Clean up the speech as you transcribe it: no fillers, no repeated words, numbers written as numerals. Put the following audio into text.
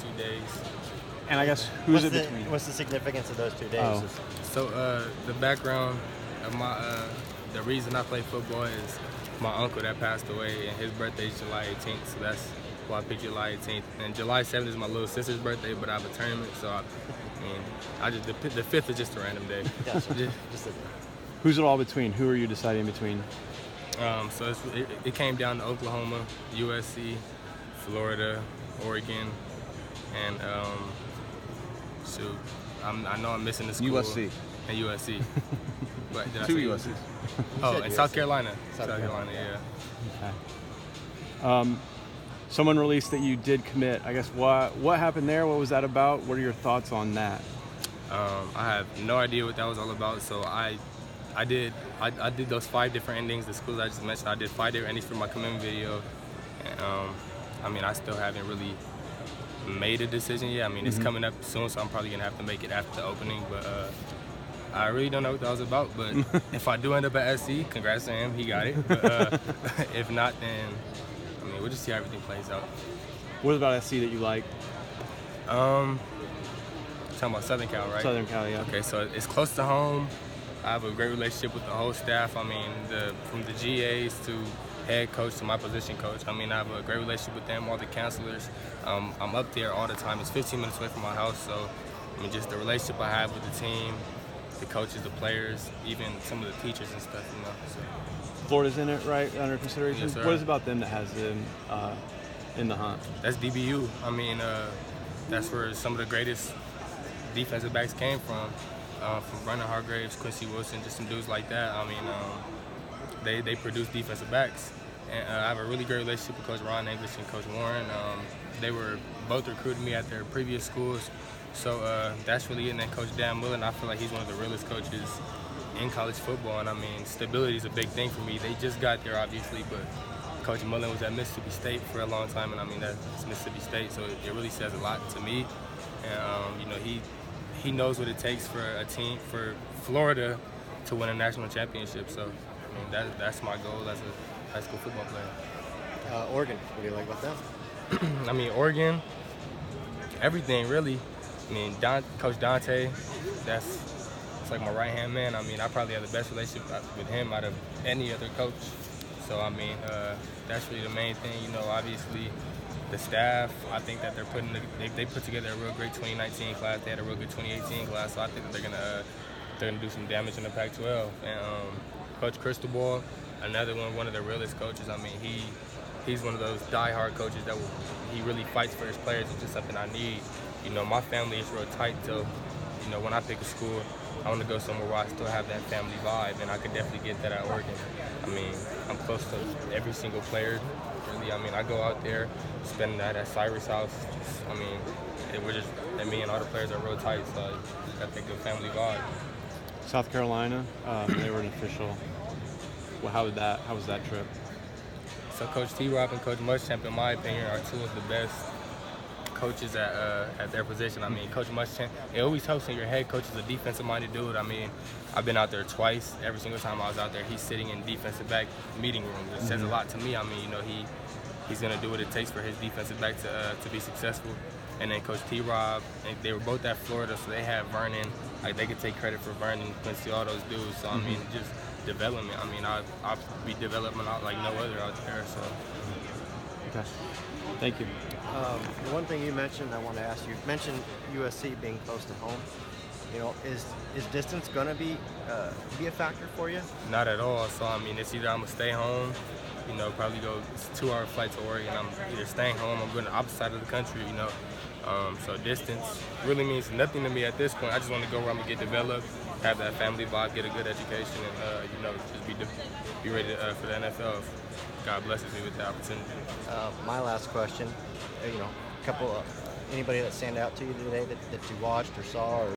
2 days. And I guess who's it between? What's the significance of those 2 days? Oh. So the background of my the reason I play football is my uncle that passed away, and his birthday is July 18th. So that's why I picked July 18th. And July 7th is my little sister's birthday, but I have a tournament, so the 5th is just a random day. Gotcha. Who's it all between? Who are you deciding between? So it came down to Oklahoma, USC, Florida, Oregon, and shoot, I know I'm missing the school. USC. And USC. But did I Two say USCs. Oh, and USC. South Carolina. South Carolina, Yeah. Okay. Someone released that you did commit. I guess what happened there? What was that about? What are your thoughts on that? I have no idea what that was all about. So I did those 5 different endings. The schools I just mentioned, I did 5 different endings for my commitment video. And I still haven't really made a decision yet. It's coming up soon, so I'm probably gonna have to make it after the opening. But I really don't know what that was about. But if I do end up at SC, congrats to him, he got it. But if not, then we'll just see how everything plays out. What about SC that you like? Talking about Southern Cal, right? Southern Cal, yeah. Okay, so it's close to home. I have a great relationship with the whole staff. From the GAs to head coach to my position coach. I have a great relationship with them, all the counselors. I'm up there all the time. It's 15 minutes away from my house, so just the relationship I have with the team, the coaches, the players, even some of the teachers and stuff. So. Florida's in it, right? Under consideration. Yes, sir. What is it about them that has them in the hunt? That's DBU. That's where some of the greatest defensive backs came from Vernon Hargraves, Quincy Wilson, just some dudes like that. They produce defensive backs. And I have a really great relationship with Coach Ron English and Coach Warren. They were both recruiting me at their previous schools. So that's really it. And then Coach Dan Mullen, I feel like he's one of the realest coaches in college football. And stability is a big thing for me. They just got there, obviously, but Coach Mullen was at Mississippi State for a long time. And that's Mississippi State, so it really says a lot to me. And he knows what it takes for a team, for Florida to win a national championship. So that's my goal as a high school football player. Oregon, what do you like about them? Oregon, everything really. Coach Dante, it's like my right-hand man. I probably have the best relationship with him out of any other coach. So that's really the main thing. Obviously the staff, I think that they put together a real great 2019 class. They had a real good 2018 class. So I think that they're gonna do some damage in the Pac-12. And Coach Chris Steele, another one of the realest coaches. He's one of those die-hard coaches that he really fights for his players. It's just something I need. My family is real tight, so when I pick a school, I want to go somewhere where I still have that family vibe, and I could definitely get that at Oregon. I'm close to every single player. Really, I go out there, spend that at Cyrus' house. Me and all the players are real tight, so I got that good family vibe. South Carolina, they were an official. Well, how was that trip? So Coach T-Rob and Coach Muschamp, in my opinion, are 2 of the best coaches at their position. Coach Muschamp, it always helps when your head coach is a defensive-minded dude. I've been out there twice. Every single time I was out there, he's sitting in defensive back meeting rooms. It says a lot to me. He's going to do what it takes for his defensive back to be successful. And then Coach T-Rob, they were both at Florida, so they had Vernon. They could take credit for Vernon, Quincy, all those dudes. So, just development. I'll be developing like no other out there. So. Okay. Thank you. One thing you mentioned, I want to ask you. You mentioned USC being close to home. Is distance going to be a factor for you? Not at all. So it's either I'm gonna stay home, probably go 2-hour flight to Oregon. I'm either staying home, I'm going to the opposite side of the country. So distance really means nothing to me at this point. I just want to go where I'm gonna get developed, have that family vibe, get a good education, and just be ready for the NFL. If God blesses me with the opportunity. My last question, anybody that stand out to you today that you watched or saw? Or